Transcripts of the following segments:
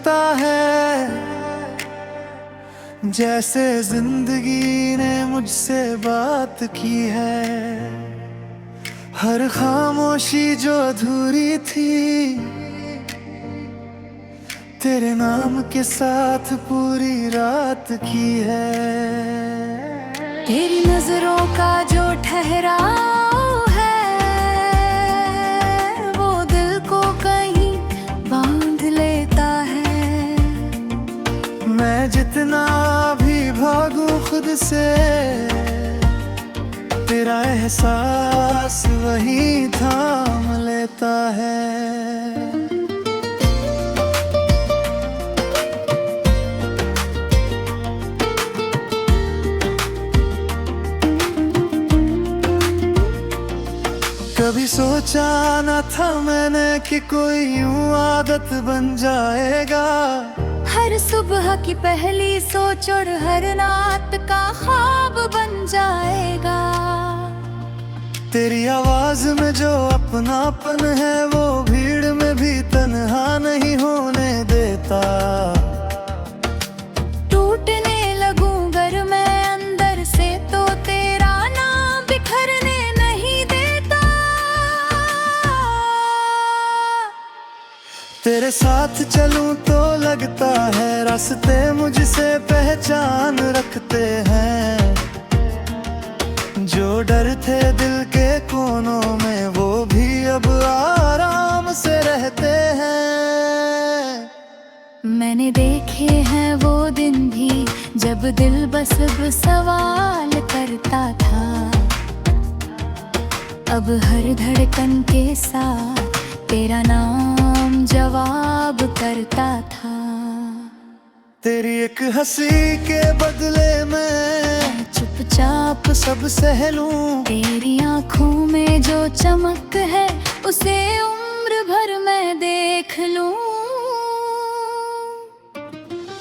लगता है जैसे जिंदगी ने मुझसे बात की है। हर खामोशी जो अधूरी थी तेरे नाम के साथ पूरी रात की है। तेरी नजरों का जो ठहराव है वो दिल को कहीं बांध लेता है। मैं जितना भी भागूं खुद से तेरा एहसास वही थाम लेता है। कभी सोचा न था मैंने कि कोई यूं आदत बन जाएगा। हर सुबह की पहली सोच और हर रात का ख्वाब बन जाएगा। तेरी आवाज में जो अपनापन है वो भीड़ में भी तन्हा नहीं होने देता। टूटने लगूं अगर मैं अंदर से तो तेरा नाम बिखरने नहीं देता। तेरे साथ चलूं तो लगता है रास्ते मुझसे पहचान रखते हैं। जो डर थे दिल के कोनों में वो भी अब आराम से रहते हैं। मैंने देखे हैं वो दिन भी जब दिल बस सवाल करता था। अब हर धड़कन के साथ तेरा नाम जवाब करता था। तेरी एक हंसी के बदले में चुपचाप सब सह लूं। तेरी आँखों में जो चमक है उसे उम्र भर मैं देख लूं।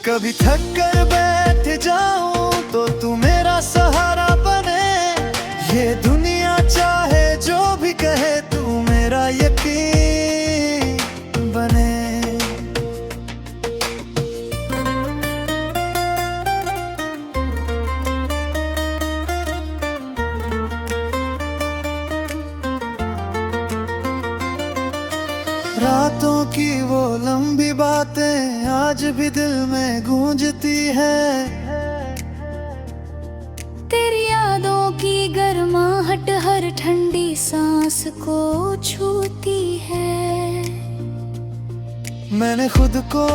कभी थक कर बैठ जाऊं तो तू मेरा सहारा बने। ये दुनिया चाहे जो भी कहे तू मेरा यकीन बने। रातों की वो लंबी बातें आज भी दिल में गूंजती है। तेरी यादों की गर्माहट हर ठंडी सांस को छूती है। मैंने खुद को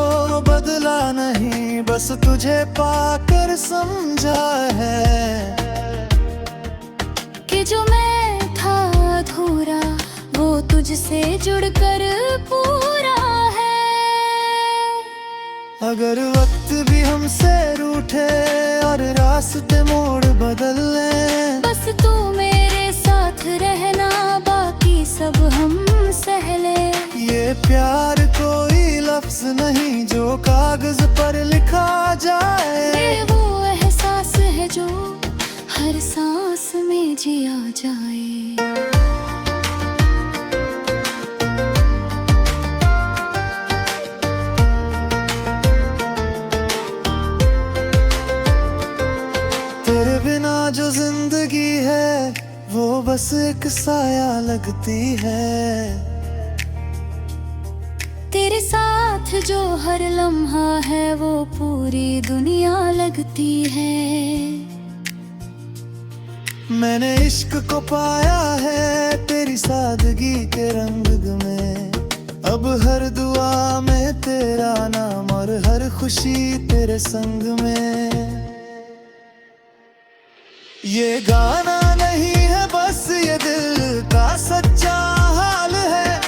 बदला नहीं बस तुझे पाकर समझा है कि जो मैं था अधूरा वो तुझसे जुड़कर पूरा है। अगर वक्त भी हमसे रूठे और रास्ते मोड़ बदल ले बस तू मेरे साथ रहना बाकी सब हम सह ले। ये प्यार कोई लफ्ज नहीं जो कागज पर लिखा जाए। ये वो एहसास है जो हर सांस में जिया जाए। तेरे बिना जो जिंदगी है वो बस एक साया लगती है। तेरे साथ जो हर लम्हा है वो पूरी दुनिया लगती है। मैंने इश्क को पाया है तेरी सादगी के रंग में। अब हर दुआ में तेरा नाम और हर खुशी तेरे संग में। ये गाना नहीं है बस ये दिल का सच्चा हाल है।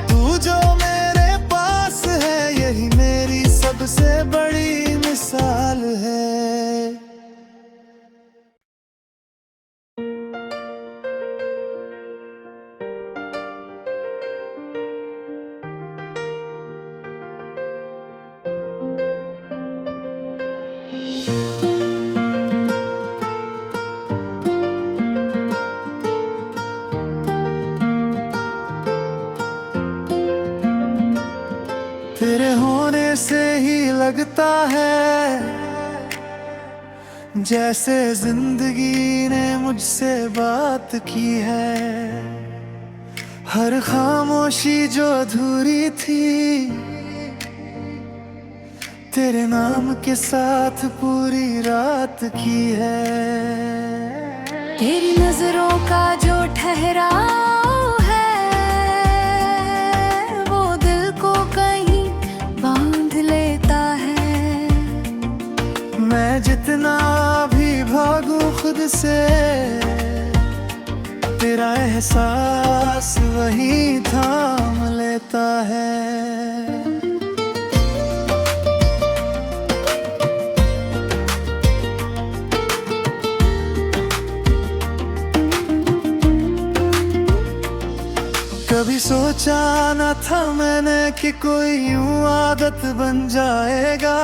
तू जो मेरे पास है यही मेरी सबसे बड़ी मिसाल है। है, जैसे जिंदगी ने मुझसे बात की है। हर खामोशी जो अधूरी थी, तेरे नाम के साथ पूरी रात की है। तेरी नजरों का जो ठहराव है, वो दिल को कहीं बांध लेता है। मैं जितना भी भागूं खुद से, तेरा एहसास वही थाम लेता है। कभी सोचा न था मैंने कि कोई यूं आदत बन जाएगा।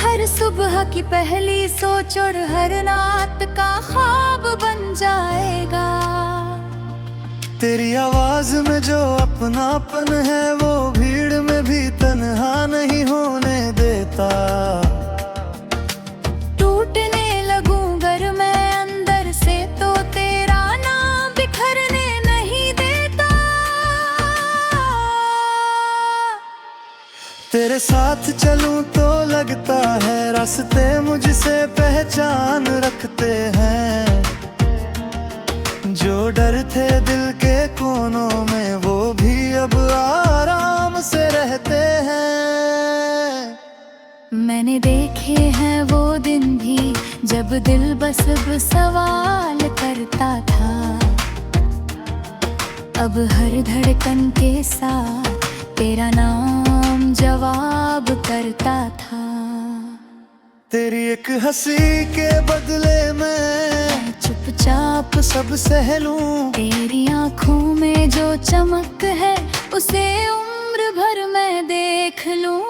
हर सुबह की पहली सोच और हर रात का ख्वाब बन जाएगा। तेरी आवाज में जो अपनापन है, वो भीड़ में भी तन्हा नहीं होने देता। टूटने लगूं अगर मैं अंदर से, तो तेरा नाम बिखरने नहीं देता। तेरे साथ चलूं तो लगता है रास्ते मुझसे पहचान रखते हैं। जो डर थे दिल के कोनों में, वो भी अब आराम से रहते हैं। मैंने देखे हैं वो दिन भी, जब दिल बस अब सवाल करता था। अब हर धड़कन के साथ तेरा नाम जवाब करता था। तेरी एक हंसी के बदले में चुपचाप सब सह लूं। तेरी आंखों में जो चमक है, उसे उम्र भर मैं देख लूं।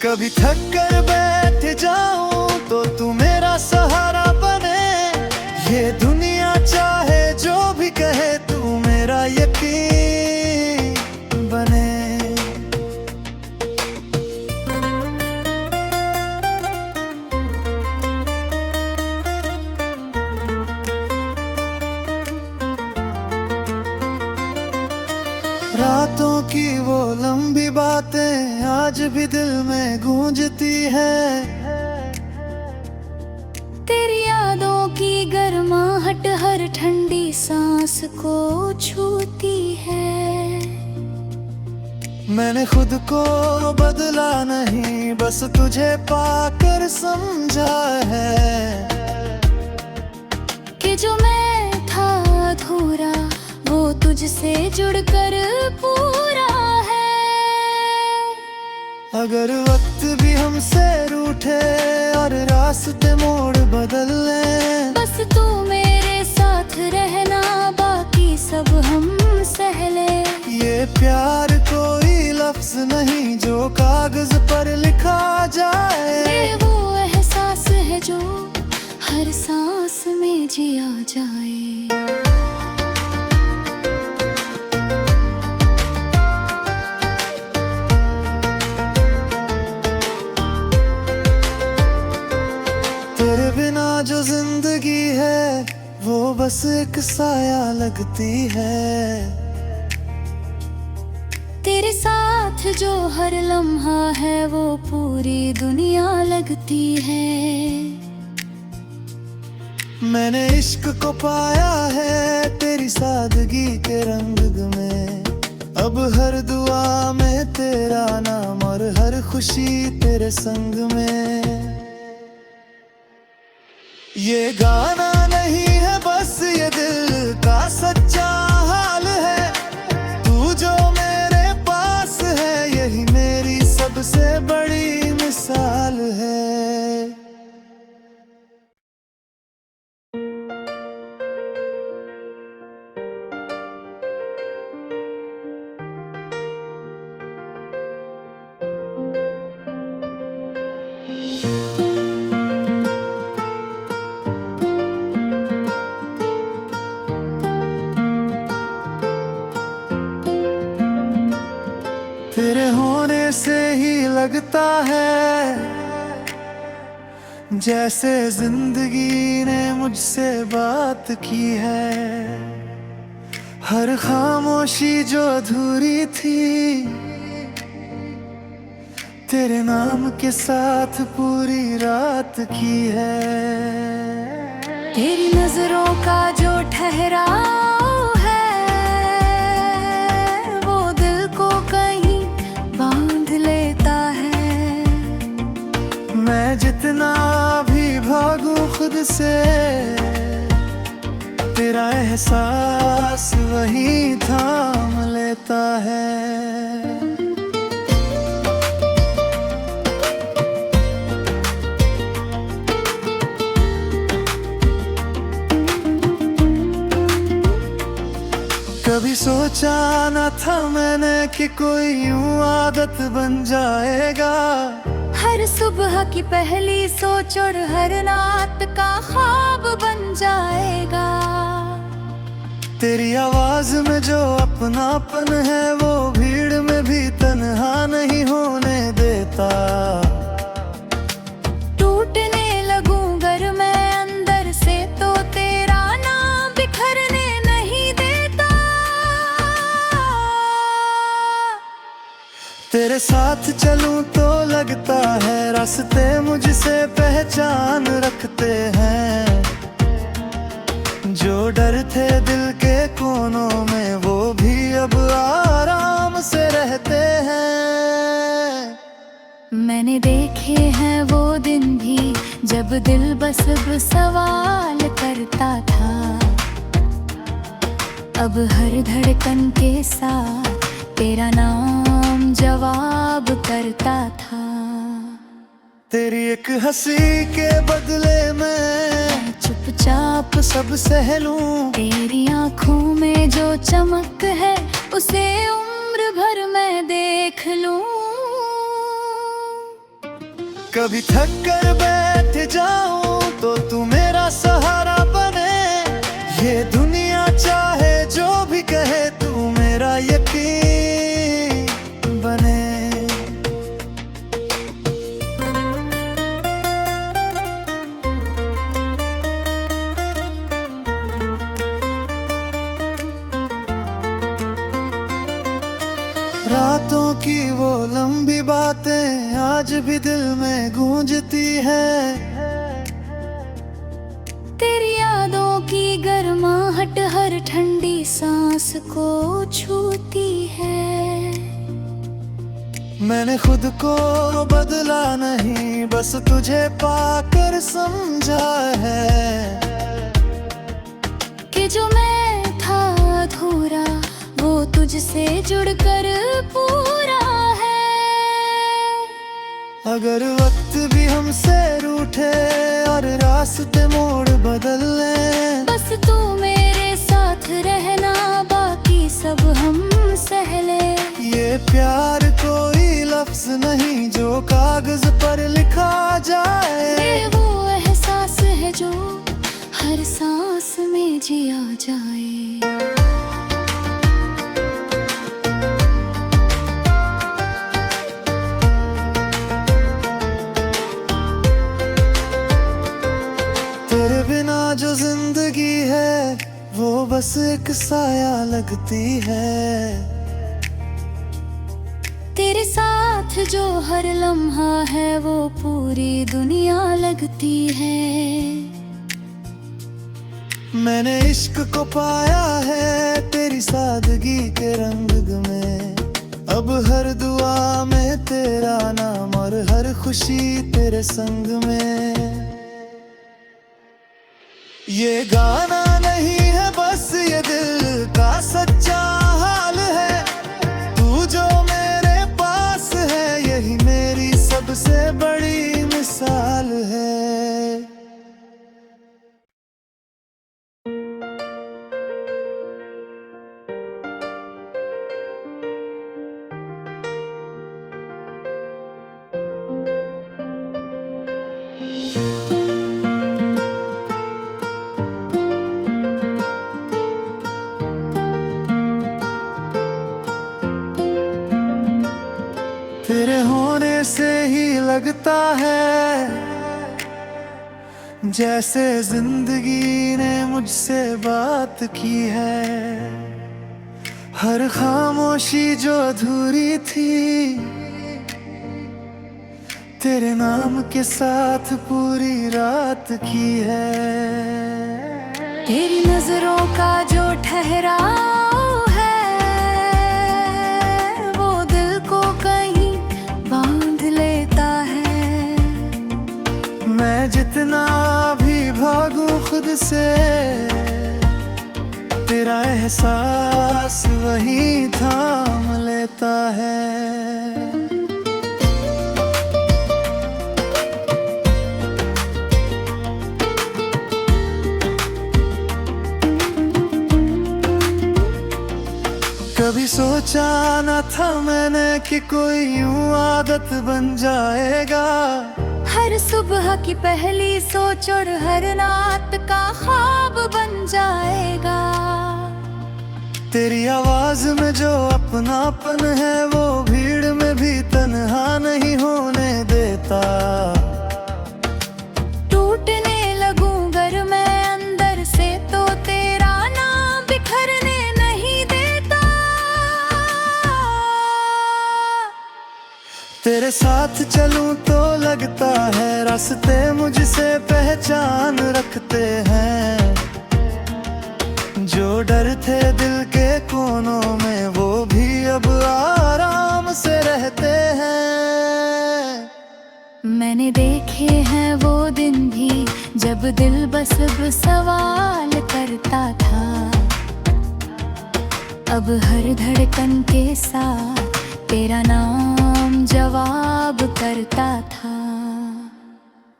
कभी थक कर बैठ जाऊं तो तू मेरा सहारा बने। ये दुनिया चाहे जो भी कहे, तू मेरा यकीन बने। रातों की वो लंबी बातें आज भी दिल में गूंजती है। तेरी यादों की गर्माहट हर ठंडी सांस को छूती है। मैंने खुद को बदला नहीं, बस तुझे पाकर समझा है कि जो मैं था अधूरा, वो तुझसे जुड़कर पूरा है। अगर वक्त भी हमसे रूठे और रास्ते मोड़ बदल लें, बस तू मेरे साथ रहना, बाकी सब हम सह ले। ये प्यार कोई लफ्ज नहीं जो कागज पर लिखा जाए। ये वो एहसास है जो हर सांस में जिया जाए। तेरे बिना जो जिंदगी है, वो बस एक साया लगती है। तेरे साथ जो हर लम्हा है, वो पूरी दुनिया लगती है। मैंने इश्क को पाया है तेरी सादगी के रंग में। अब हर दुआ में तेरा नाम और हर खुशी तेरे संग में। ये गाना नहीं है बस ये दिल का सच्चा हाल है। तू जो मेरे पास है, यही मेरी सबसे बड़ी मिसाल है। लगता है जैसे जिंदगी ने मुझसे बात की है। हर खामोशी जो अधूरी थी तेरे नाम के साथ पूरी रात की है। तेरी नजरों का जो ठहराव है वो दिल को कहीं बांध लेता है। मैं जितना भी भागूं खुद से तेरा एहसास वही थाम लेता है। कभी सोचा न था मैंने कि कोई यूं आदत बन जाएगा। हर सुबह की पहली सोच और हर रात का ख्वाब बन जाएगा। तेरी आवाज में जो अपनापन है वो भीड़ में भी तन्हा नहीं होने देता। टूटने लगूं गर मैं अंदर से तो तेरा नाम बिखरने नहीं देता। तेरे साथ चलूं तो लगता है रास्ते मुझसे पहचान रखते हैं। जो डर थे दिल के कोनों में वो भी अब आराम से रहते हैं। मैंने देखे हैं वो दिन भी जब दिल बस अब सवाल करता था। अब हर धड़कन के साथ तेरा नाम जवाब करता था। तेरी एक हंसी के बदले में चुपचाप सब सह लूं। तेरी आँखों में जो चमक है उसे उम्र भर मैं देख लूं। कभी थक कर बैठ जाऊं तो तू मेरा सहारा बने। ये दुनिया चाहे जो भी कहे तू मेरा यकीन बने। रातों की वो लंबी बातें आज भी दिल में गूंजती है। तेरी यादों की गर्माहट हर ठंडी सांस को छूती है। मैंने खुद को बदला नहीं बस तुझे पाकर समझा है कि जो मैं था अधूरा वो तुझसे जुड़कर पूरा है। अगर वक्त भी हमसे रूठे और रास्ते मोड़ बदल ले बस तू मेरे साथ रहना बाकी सब हम सह ले। ये प्यार कोई लफ्ज नहीं जो कागज पर लिखा जाए। ये वो एहसास है जो हर सांस में जिया जाए। तेरे बिना जो जिंदगी है वो बस एक साया लगती है। तेरे साथ जो हर लम्हा है वो पूरी दुनिया लगती है। मैंने इश्क को पाया है तेरी सादगी के रंग में। अब हर दुआ में तेरा नाम और हर खुशी तेरे संग में। ये गाना नहीं है बस ये दिल का सच्चा हाल है। तू जो मेरे पास है यही मेरी सबसे बड़ी मिसाल है। जैसे जिंदगी ने मुझसे बात की है। हर खामोशी जो अधूरी थी, तेरे नाम के साथ पूरी रात की है। तेरी नजरों का जो ठहराव है, वो दिल को कहीं बांध लेता है। मैं जितना भी भागूं खुद से, तेरा एहसास वही थाम लेता है। कभी सोचा न था मैंने कि कोई यूं आदत बन जाएगा। हर सुबह की पहली सोच और हर रात का ख्वाब बन जाएगा। तेरी आवाज में जो अपनापन है, वो भीड़ में भी तन्हा नहीं होने देता। टूटने लगूं अगर मैं अंदर से, तो तेरा नाम बिखरने नहीं देता। तेरे साथ चलूं तो लगता है रास्ते मुझसे पहचान रखते हैं। जो डर थे दिल के कोनों में, वो भी अब आराम से रहते हैं। मैंने देखे हैं वो दिन भी, जब दिल बस अब सवाल करता था। अब हर धड़कन के साथ तेरा नाम जवाब करता था।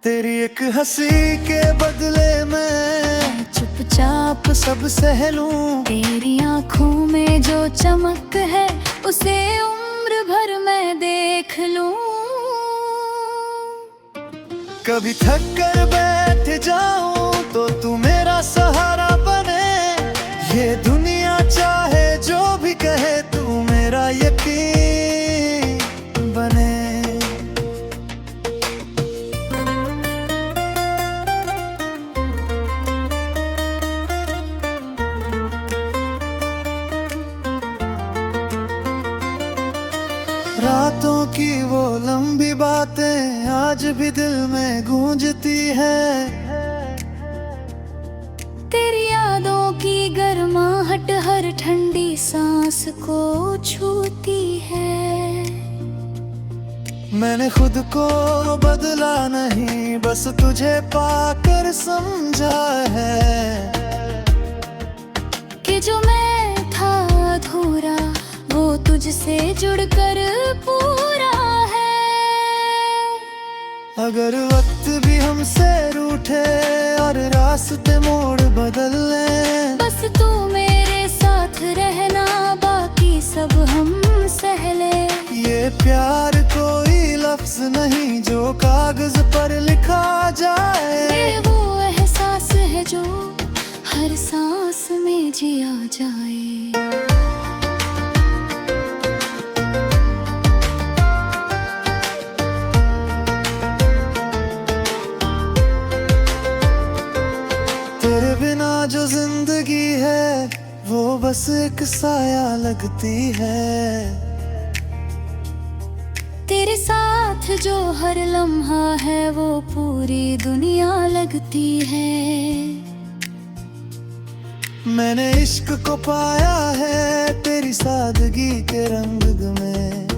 तेरी एक हंसी के बदले में चुपचाप सब सह लूं। तेरी आँखों में जो चमक है, उसे उम्र भर मैं देख लूं। कभी थक कर बैठ जाऊं तो तू मेरा सहारा बने। ये दुनिया चाहे जो भी कहे, तू मेरा यकीन बने। रातों की वो लंबी बातें आज भी दिल में गूंजती है। तेरी यादों की गर्माहट हर ठंडी सांस को छूती है। मैंने खुद को बदला नहीं, बस तुझे पाकर समझा है कि जो मैं था अधूरा, वो तुझसे जुड़कर पूरा है। अगर वक्त भी हमसे रूठे और रास्ते मोड़ बदल ले, बस तू मेरे साथ रहना, बाकी सब हम सह ले। ये प्यार कोई लफ्ज नहीं जो कागज पर लिखा जाए। ये वो एहसास है जो हर सांस में जिया जाए। तेरे बिना जो जिंदगी है, वो बस एक साया लगती है। तेरे साथ जो हर लम्हा है, वो पूरी दुनिया लगती है। मैंने इश्क को पाया है तेरी सादगी के रंग में।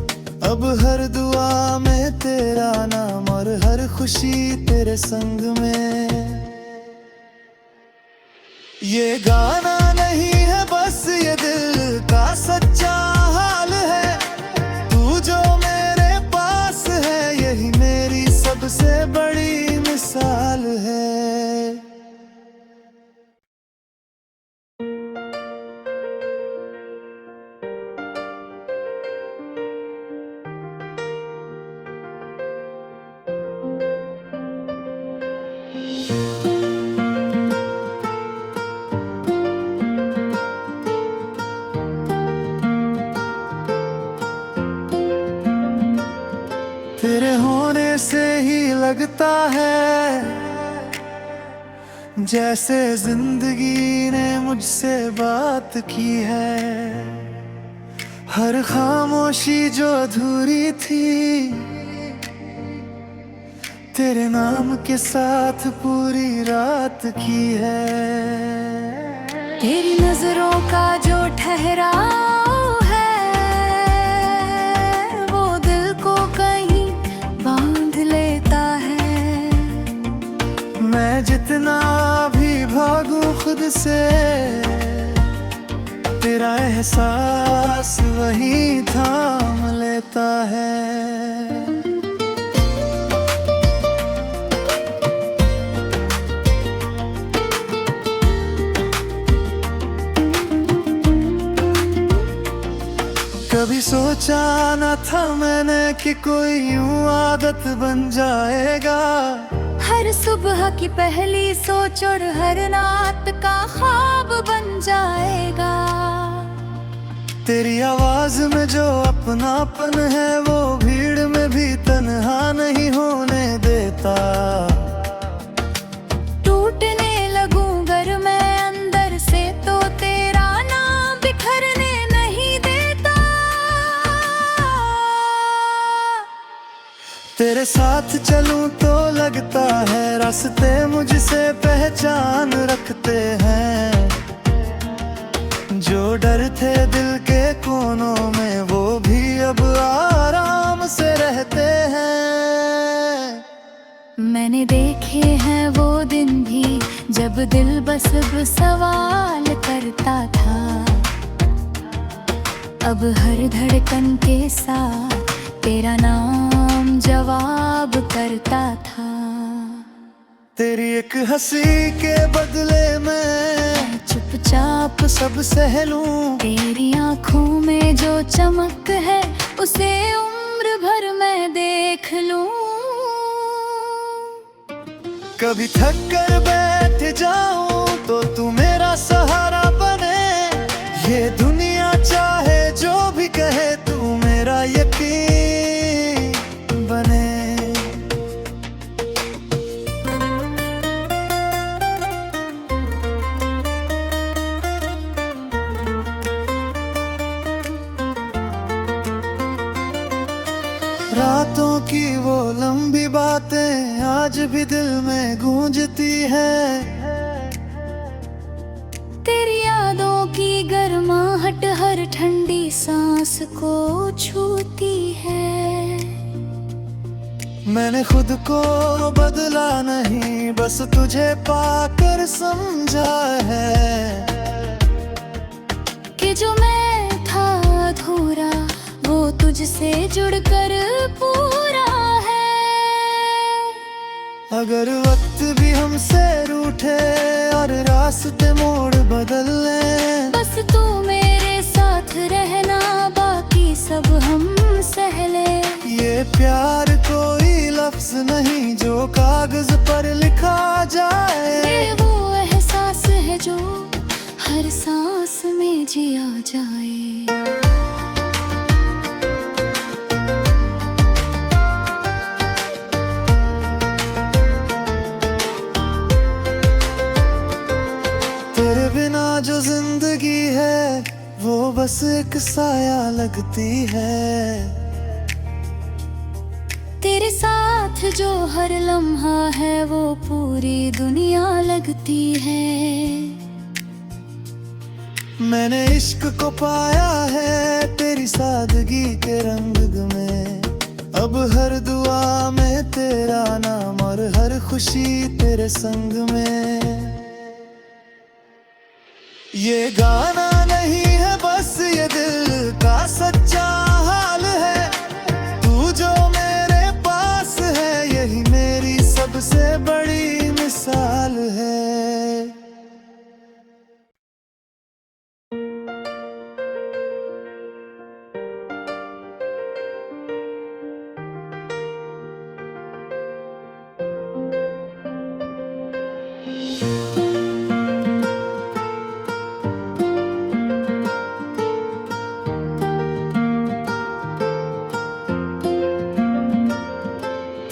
अब हर दुआ में तेरा नाम और हर खुशी तेरे संग में। ये गाना नहीं है बस ये दिल का सच्चा हाल है। तू जो मेरे पास है, यही मेरी सबसे बड़ी मिसाल है। तेरे होने से ही लगता है जैसे जिंदगी ने मुझसे बात की है। हर खामोशी जो अधूरी थी तेरे नाम के साथ पूरी रात की है। तेरी नजरों का जो ठहराव है वो दिल को कहीं बांध लेता है। मैं जितना भी भागूं खुद से तेरा एहसास वही थाम लेता है। कभी सोचा न था मैंने कि कोई यूं आदत बन जाएगा। हर सुबह की पहली सोच और हर रात का ख्वाब बन जाएगा। तेरी आवाज में जो अपनापन है वो भीड़ में भी तन्हा नहीं होने देता। टूटने लगूं अगर मैं अंदर से तो तेरा नाम बिखरने नहीं देता। तेरे साथ चलूं तो लगता है रास्ते मुझसे पहचान रखते हैं। जो डर थे दिल के कोनों में वो भी अब आराम से रहते हैं। मैंने देखे हैं वो दिन भी जब दिल बस सवाल करता था। अब हर धड़कन के साथ तेरा नाम जवाब करता था। तेरी एक हंसी के बदले में चुपचाप सब सह लूं। तेरी आँखों में जो चमक है उसे उम्र भर मैं देख लूं। कभी थक कर बैठ जाऊं तो तू मेरा सहारा बने। ये दुनिया चाहे जो भी कहे तू मेरा यकीन बने। रातों की वो लंबी बातें आज भी दिल में गूंजती है। तेरी यादों की गर्माहट हर ठंडी सांस को छूती है। मैंने खुद को बदला नहीं बस तुझे पाकर समझा है कि जो मैं था अधूरा वो तुझसे जुड़कर पूरा है। अगर वक्त भी हमसे रूठे और रास्ते मोड़ बदल ले बस तू मेरे साथ रहना बाकी सब हम सह ले। ये प्यार कोई लफ्ज नहीं जो कागज पर लिखा जाए। ये वो एहसास है जो हर सांस में जिया जाए। तेरे बिना जो जिंदगी है वो बस एक साया लगती है। तेरे साथ जो हर लम्हा है वो पूरी दुनिया लगती है। मैंने इश्क को पाया है तेरी सादगी के रंग में। अब हर दुआ में तेरा नाम और हर खुशी तेरे संग में। ये गाना नहीं है बस ये दिल का सच्चा हाल है। तू जो मेरे पास है यही मेरी सबसे बड़ी मिसाल है।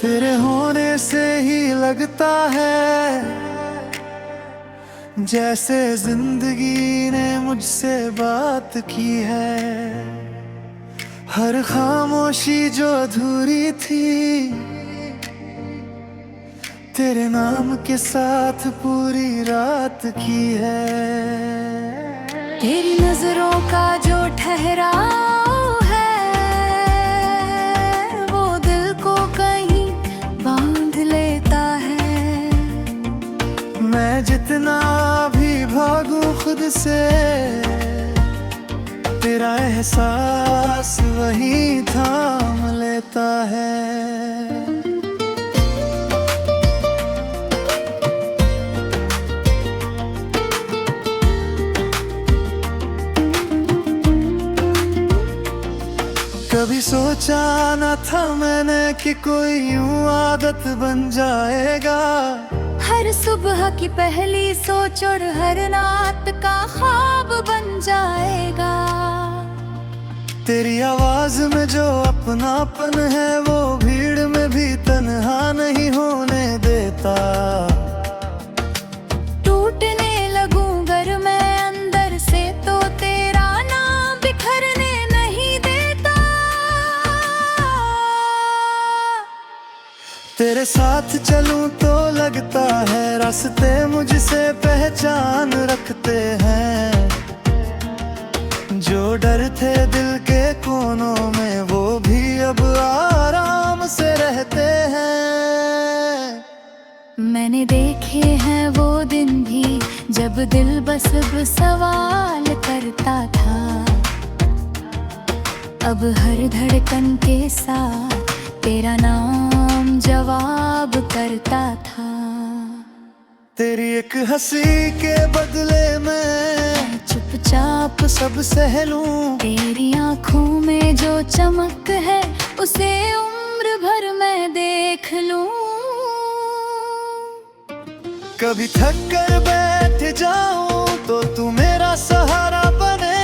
तेरे होने से ही लगता है जैसे जिंदगी ने मुझसे बात की है। हर खामोशी जो अधूरी थी तेरे नाम के साथ पूरी रात की है। तेरी नजरों का जो ठहराव है वो दिल को कहीं बांध लेता है। मैं जितना भी भागूं खुद से तेरा एहसास वही थाम लेता है। कभी सोचा न था मैंने कि कोई यूं आदत बन जाएगा। हर सुबह की पहली सोच और हर रात का ख्वाब बन जाएगा। तेरी आवाज में जो अपनापन है वो भीड़ में भी तन्हा नहीं होने देता। टूटने लगूं अगर मैं अंदर से तो तेरा नाम बिखरने नहीं देता। तेरे साथ चलूं तो लगता है रास्ते मुझसे पहचान रखते हैं। जो डर थे दिल के कोनों में वो भी अब आराम से रहते हैं। मैंने देखे हैं वो दिन भी जब दिल बस सवाल करता था। अब हर धड़कन के साथ तेरा नाम जवाब करता था। तेरी एक हंसी के बदले में चुपचाप सब सह लूं। तेरी आँखों में जो चमक है उसे उम्र भर मैं देख लूं। कभी थक कर बैठ जाऊं तो तू मेरा सहारा बने।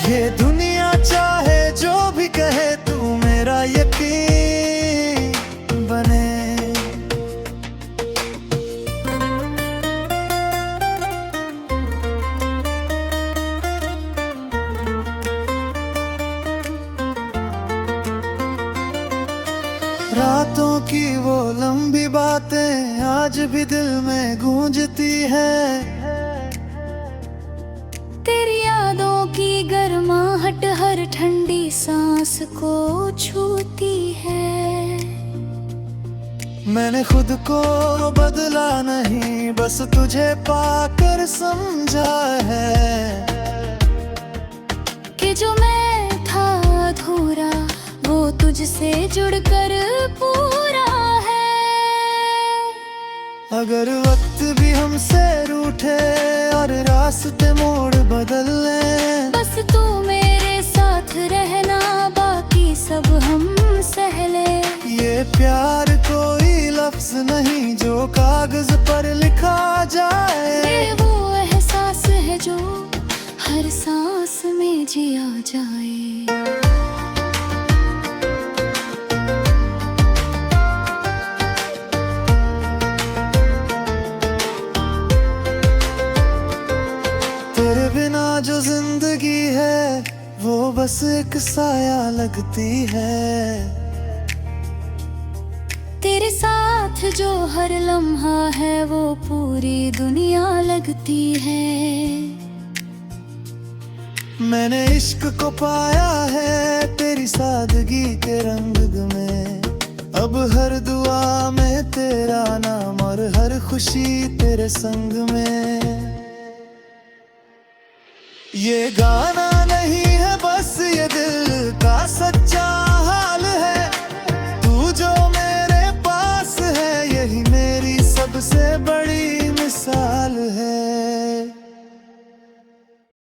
ये दुनिया चाहे जो भी कहे तू मेरा यकीन बने। रातों की वो लंबी बातें आज भी दिल में गूंजती है। तेरी यादों की गर्माहट हर ठंडी सांस को छूती है। मैंने खुद को बदला नहीं बस तुझे पाकर समझा है कि जो मैं था अधूरा वो तुझसे जुड़कर पूरा है। अगर वक्त भी हमसे रूठे और रास्ते मोड़ बदल ले बस तू मेरे साथ रहना बाकी सब हम सह ले। ये प्यार कोई लफ्ज नहीं जो कागज पर लिखा जाए। ये वो एहसास है जो हर सांस में जिया जाए। तेरे बिना जो जिंदगी है वो बस एक साया लगती है। तेरे साथ जो हर लम्हा है वो पूरी दुनिया लगती है। मैंने इश्क को पाया है तेरी सादगी के रंग में। अब हर दुआ में तेरा नाम और हर खुशी तेरे संग में। ये गाना नहीं